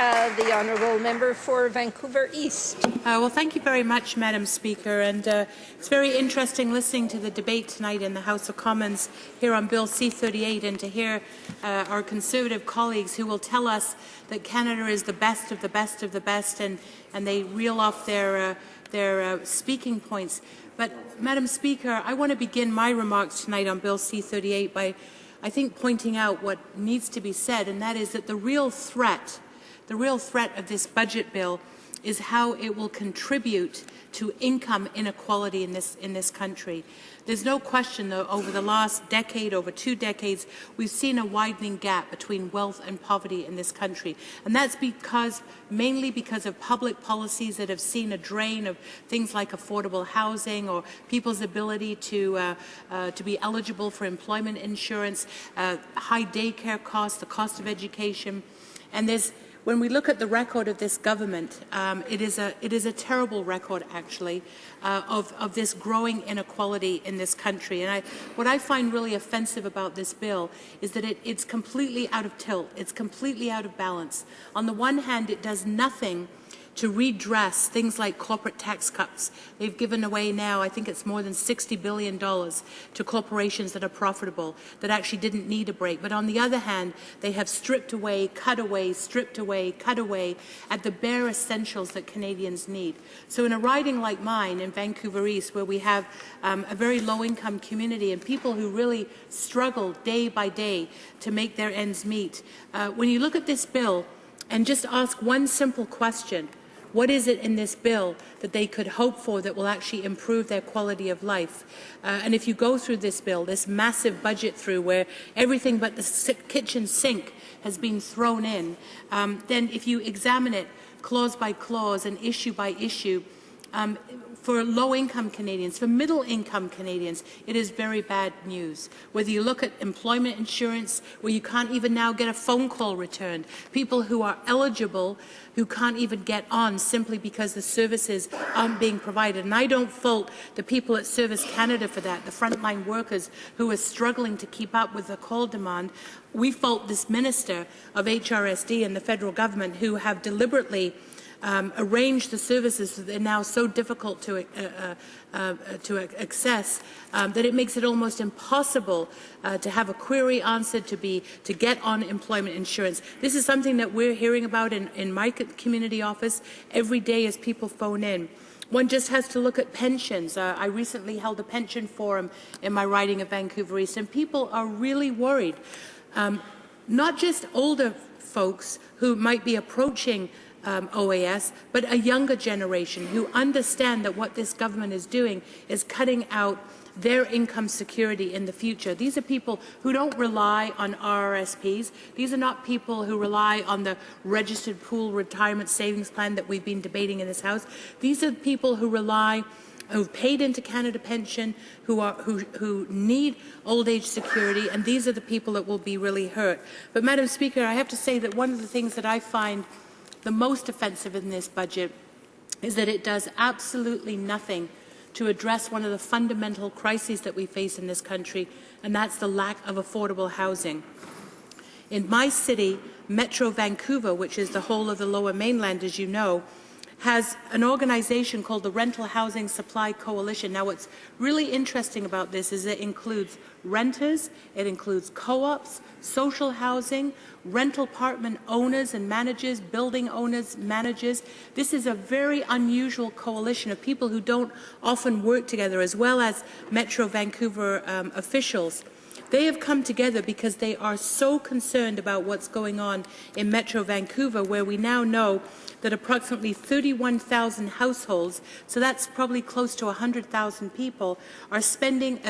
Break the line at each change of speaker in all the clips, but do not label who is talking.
The honourable member for Vancouver East.
Well, thank you very much, Madam Speaker. And it's very interesting listening to the debate tonight in the House of Commons here on Bill C-38 and to hear our Conservative colleagues who will tell us that Canada is the best of the best of the best, and they reel off their speaking points. But, Madam Speaker, I want to begin my remarks tonight on Bill C-38 by, I think, pointing out what needs to be said, and that is that the real threat of this budget bill is how it will contribute to income inequality in this country. There's no question, though, over the last decade, over 2 decades, we've seen a widening gap between wealth and poverty in this country. And that's mainly because of public policies that have seen a drain of things like affordable housing or people's ability to be eligible for employment insurance, high daycare costs, the cost of education. And when we look at the record of this government, it is a terrible record, actually, of this growing inequality in this country. And what I find really offensive about this bill is that it's completely out of tilt. It's completely out of balance. On the one hand, it does nothing to redress things like corporate tax cuts. They've given away now, I think it's more than $60 billion to corporations that are profitable, that actually didn't need a break. But on the other hand, they have stripped away, cut away, stripped away, cut away at the bare essentials that Canadians need. So in a riding like mine in Vancouver East, where we have a very low-income community and people who really struggle day by day to make their ends meet, when you look at this bill and just ask one simple question, what is it in this bill that they could hope for that will actually improve their quality of life? And if you go through this bill, this massive budget through where everything but the kitchen sink has been thrown in, then if you examine it clause by clause and issue by issue, for low-income Canadians, for middle-income Canadians, it is very bad news. Whether you look at employment insurance, where you can't even now get a phone call returned, people who are eligible who can't even get on simply because the services aren't being provided. And I don't fault the people at Service Canada for that, the frontline workers who are struggling to keep up with the call demand. We fault this Minister of HRSD and the federal government who have deliberately arrange the services that are now so difficult to access that it makes it almost impossible to have a query answered, to get on employment insurance. This is something that we're hearing about in my community office every day as people phone in. One just has to look at pensions. I recently held a pension forum in my riding of Vancouver East, and people are really worried. Not just older folks who might be approaching OAS, but a younger generation who understand that what this government is doing is cutting out their income security in the future. These are people who don't rely on RRSPs. These are not people who rely on the registered pool retirement savings plan that we've been debating in this House. These are people who've paid into Canada Pension, who need old age security, and these are the people that will be really hurt. But, Madam Speaker, I have to say that one of the things that I find the most offensive in this budget is that it does absolutely nothing to address one of the fundamental crises that we face in this country, and that's the lack of affordable housing. In my city, Metro Vancouver, which is the whole of the Lower Mainland, as you know, has an organization called the Rental Housing Supply Coalition. Now, what's really interesting about this is it includes renters, it includes co-ops, social housing, rental apartment owners and managers, building owners, managers. This is a very unusual coalition of people who don't often work together, as well as Metro Vancouver officials. They have come together because they are so concerned about what's going on in Metro Vancouver, where we now know that approximately 31,000 households, so that's probably close to 100,000 people, are spending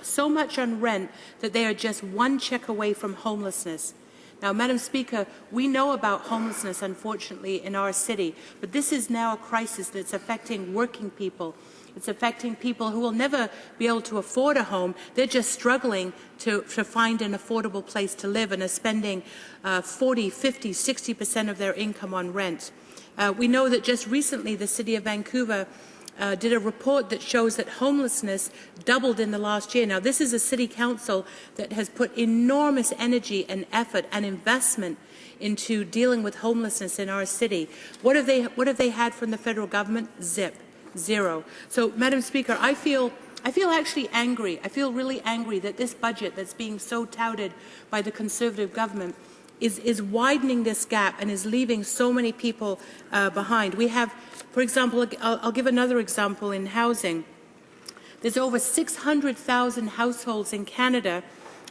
so much on rent that they are just one check away from homelessness. Now, Madam Speaker, we know about homelessness, unfortunately, in our city, but this is now a crisis that's affecting working people. It's affecting people who will never be able to afford a home. They're just struggling to find an affordable place to live and are spending 40, 50, 60% of their income on rent. We know that just recently the City of Vancouver did a report that shows that homelessness doubled in the last year. Now, this is a city council that has put enormous energy and effort and investment into dealing with homelessness in our city. What have they had from the federal government? Zero. So, Madam Speaker, I feel actually angry. I feel really angry that this budget that's being so touted by the Conservative government is widening this gap and is leaving so many people behind. We have, for example, I'll give another example in housing. There's over 600,000 households in Canada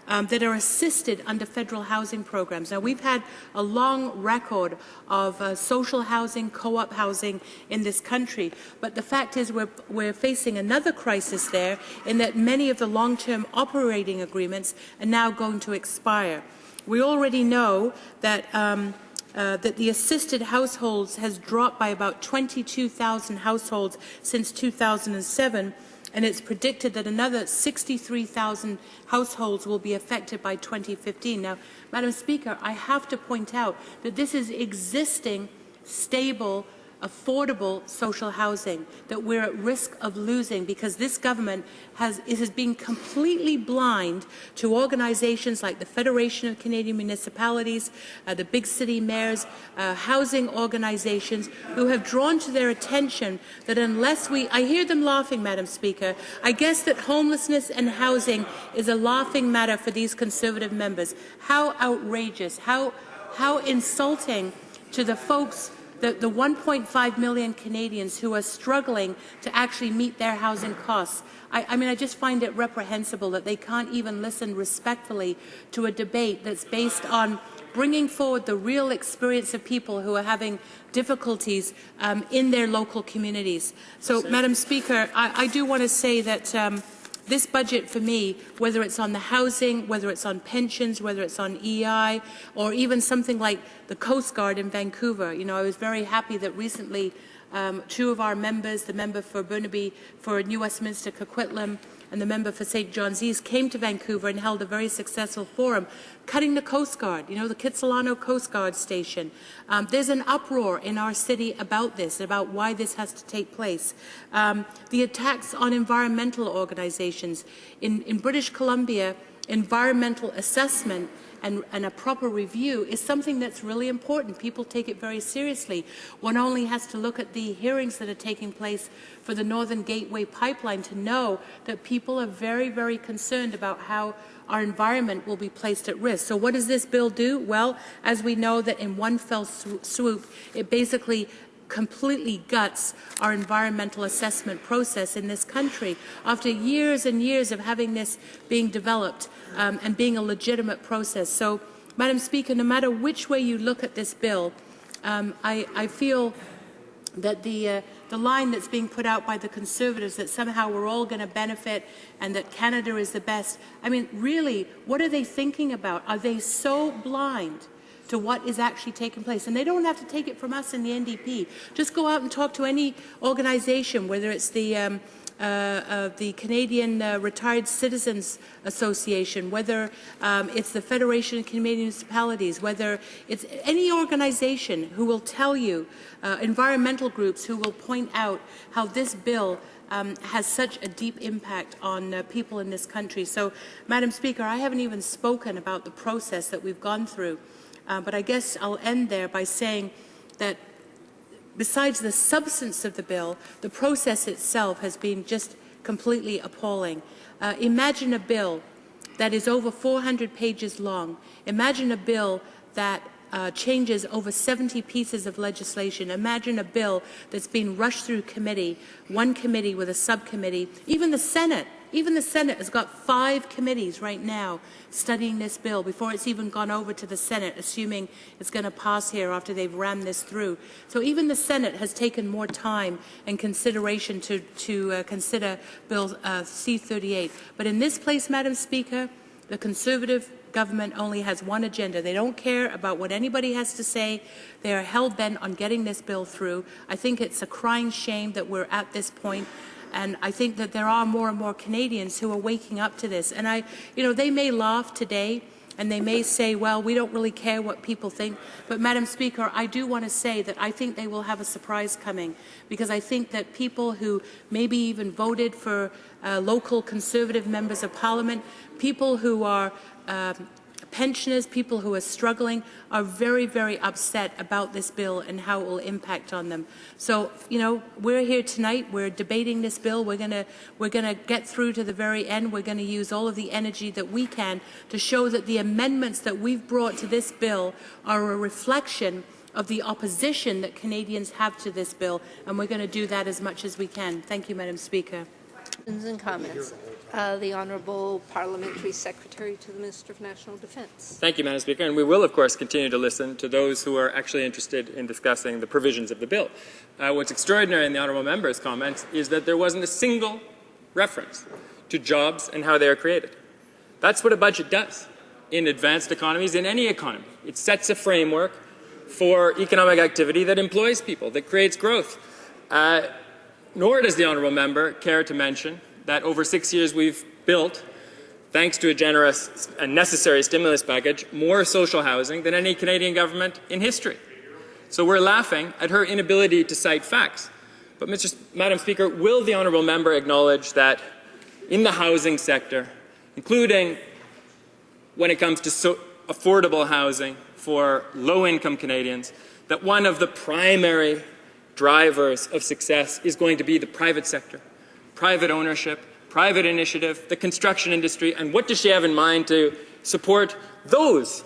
that are assisted under federal housing programs. Now, we've had a long record of social housing, co-op housing in this country, but the fact is we're facing another crisis there in that many of the long-term operating agreements are now going to expire. We already know that that the assisted households has dropped by about 22,000 households since 2007, and it's predicted that another 63,000 households will be affected by 2015. Now, Madam Speaker, I have to point out that this is existing, stable, affordable social housing that we're at risk of losing because this government has been completely blind to organizations like the Federation of Canadian Municipalities, the big city mayors, housing organizations who have drawn to their attention that unless I hear them laughing, Madam Speaker, I guess that homelessness and housing is a laughing matter for these Conservative members. How outrageous, how insulting to the folks, the 1.5 million Canadians who are struggling to actually meet their housing costs. I mean, I just find it reprehensible that they can't even listen respectfully to a debate that's based on bringing forward the real experience of people who are having difficulties in their local communities. So, Madam Speaker, I do want to say that this budget for me, whether it's on the housing, whether it's on pensions, whether it's on EI, or even something like the Coast Guard in Vancouver, you know, I was very happy that recently two of our members, the member for Burnaby, for New Westminster Coquitlam, and the member for St. John's East came to Vancouver and held a very successful forum, cutting the Coast Guard, you know, the Kitsilano Coast Guard Station. There's an uproar in our city about this, about why this has to take place. The attacks on environmental organizations. In British Columbia, environmental assessment and a proper review is something that's really important. People take it very seriously. One only has to look at the hearings that are taking place for the Northern Gateway Pipeline to know that people are very, very concerned about how our environment will be placed at risk. So what does this bill do? Well, as we know that in one fell swoop, it basically completely guts our environmental assessment process in this country. After years and years of having this being developed and being a legitimate process. So, Madam Speaker, no matter which way you look at this bill, I feel that the line that's being put out by the Conservatives that somehow we're all going to benefit and that Canada is the best, I mean, really, what are they thinking about? Are they so blind to what is actually taking place? And they don't have to take it from us in the NDP. Just go out and talk to any organization, whether it's the Canadian Retired Citizens Association, whether it's the Federation of Canadian Municipalities, whether it's any organization who will tell you, environmental groups who will point out how this bill has such a deep impact on people in this country. So, Madam Speaker, I haven't even spoken about the process that we've gone through. But I guess I'll end there by saying that besides the substance of the bill, the process itself has been just completely appalling. Imagine a bill that is over 400 pages long. Imagine a bill that changes over 70 pieces of legislation. Imagine a bill that's been rushed through committee, one committee with a subcommittee. Even the Senate has got 5 committees right now studying this bill before it's even gone over to the Senate, assuming it's going to pass here after they've rammed this through. So even the Senate has taken more time and consideration to consider Bill C-38. But in this place, Madam Speaker, the Conservative government only has one agenda. They don't care about what anybody has to say. They are hell-bent on getting this bill through. I think it's a crying shame that we're at this point. And I think that there are more and more Canadians who are waking up to this. And they may laugh today And they may say, well, we don't really care what people think. But, Madam Speaker, I do want to say that I think they will have a surprise coming, because I think that people who maybe even voted for local Conservative members of Parliament, people who are pensioners, people who are struggling, are very, very upset about this bill and how it will impact on them. So, you know, we're here tonight. We're debating this bill. We're gonna get through to the very end. We're going to use all of the energy that we can to show that the amendments that we've brought to this bill are a reflection of the opposition that Canadians have to this bill, and we're going to do that as much as we can. Thank you, Madam Speaker.
Questions and comments. The Honourable Parliamentary Secretary to the Minister of National Defence.
Thank you, Madam Speaker, and we will, of course, continue to listen to those who are actually interested in discussing the provisions of the bill. What's extraordinary in the Honourable Member's comments is that there wasn't a single reference to jobs and how they are created. That's what a budget does in advanced economies, in any economy. It sets a framework for economic activity that employs people, that creates growth. Nor does the Honourable Member care to mention that over 6 years we've built, thanks to a generous and necessary stimulus package, more social housing than any Canadian government in history. So we're laughing at her inability to cite facts. But, Madam Speaker, will the Honourable Member acknowledge that in the housing sector, including when it comes to affordable housing for low-income Canadians, that one of the primary drivers of success is going to be the private sector, private ownership, private initiative, the construction industry, and what does she have in mind to support those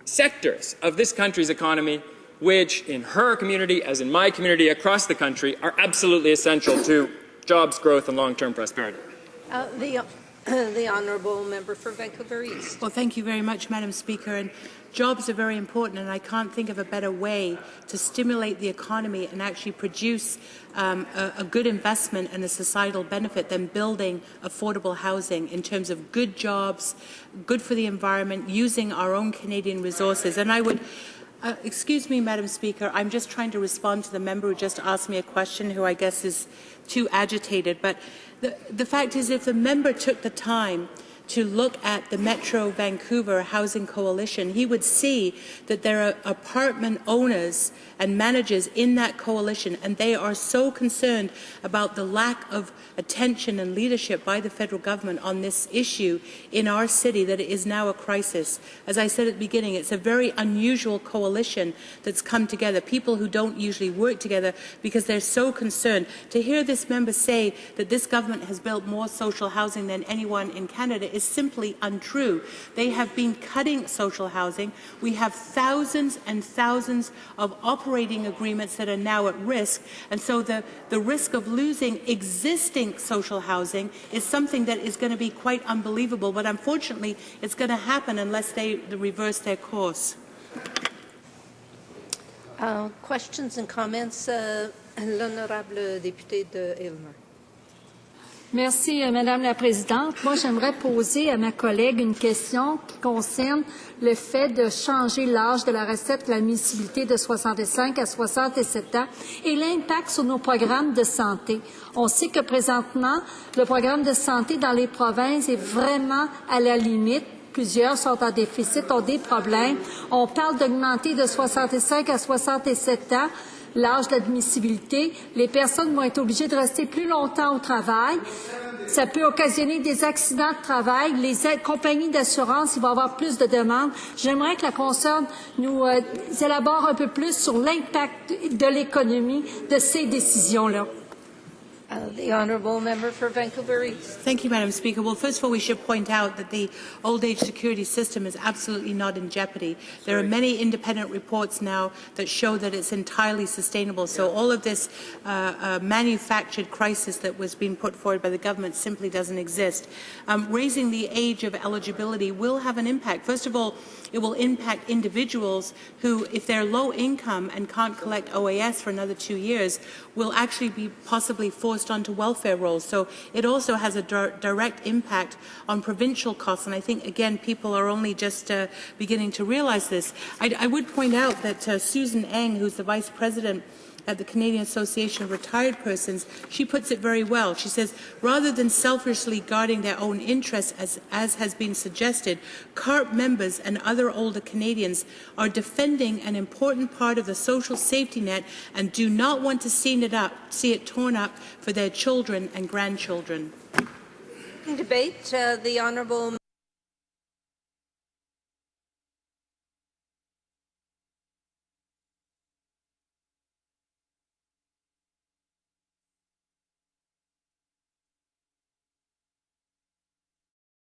sectors of this country's economy which, in her community, as in my community across the country, are absolutely essential to jobs, growth, and long-term prosperity?
The Honourable Member for Vancouver East.
Well, thank you very much, Madam Speaker. And jobs are very important, and I can't think of a better way to stimulate the economy and actually produce a good investment and a societal benefit than building affordable housing in terms of good jobs, good for the environment, using our own Canadian resources. And I would excuse me, Madam Speaker, I'm just trying to respond to the member who just asked me a question, who I guess is too agitated. But the fact is, if the member took the time to look at the Metro Vancouver Housing Coalition, he would see that there are apartment owners and managers in that coalition, and they are so concerned about the lack of attention and leadership by the federal government on this issue in our city that it is now a crisis. As I said at the beginning, it's a very unusual coalition that's come together, people who don't usually work together because they're so concerned. To hear this member say that this government has built more social housing than anyone in Canada is simply untrue. They have been cutting social housing. We have thousands and thousands of operating agreements that are now at risk, and so the risk of losing existing social housing is something that is going to be quite unbelievable, but unfortunately it's going to happen unless they reverse their course.
Questions and comments. L'honorable député de Aylmer.
Merci, Madame la Présidente. Moi, j'aimerais poser à ma collègue une question qui concerne le fait de changer l'âge de la recette de l'admissibilité de 65 à 67 ans et l'impact sur nos programmes de santé. On sait que présentement, le programme de santé dans les provinces est vraiment à la limite. Plusieurs sont en déficit, ont des problèmes. On parle d'augmenter de 65 à 67 ans l'âge d'admissibilité. Les personnes vont être obligées de rester plus longtemps au travail. Ça peut occasionner des accidents de travail. Les compagnies d'assurance, il va y avoir plus de demandes. J'aimerais que la Concerne nous élabore un peu plus sur l'impact de l'économie de ces décisions-là.
The Honourable Member for Vancouver East.
Thank you, Madam Speaker. Well, first of all, we should point out that the old age security system is absolutely not in jeopardy. There are many independent reports now that show that it's entirely sustainable. So all of this manufactured crisis that was being put forward by the government simply doesn't exist. Raising the age of eligibility will have an impact. First of all, it will impact individuals who, if they're low income and can't collect OAS for another 2 years, will actually be possibly forced onto welfare rolls. So it also has a direct impact on provincial costs, and I think, again, people are only just beginning to realize this. I would point out that Susan Eng, who's the Vice President at the Canadian Association of Retired Persons, she puts it very well. She says, rather than selfishly guarding their own interests, as has been suggested, CARP members and other older Canadians are defending an important part of the social safety net and do not want to see it torn up for their children and grandchildren.
Debate, the Honourable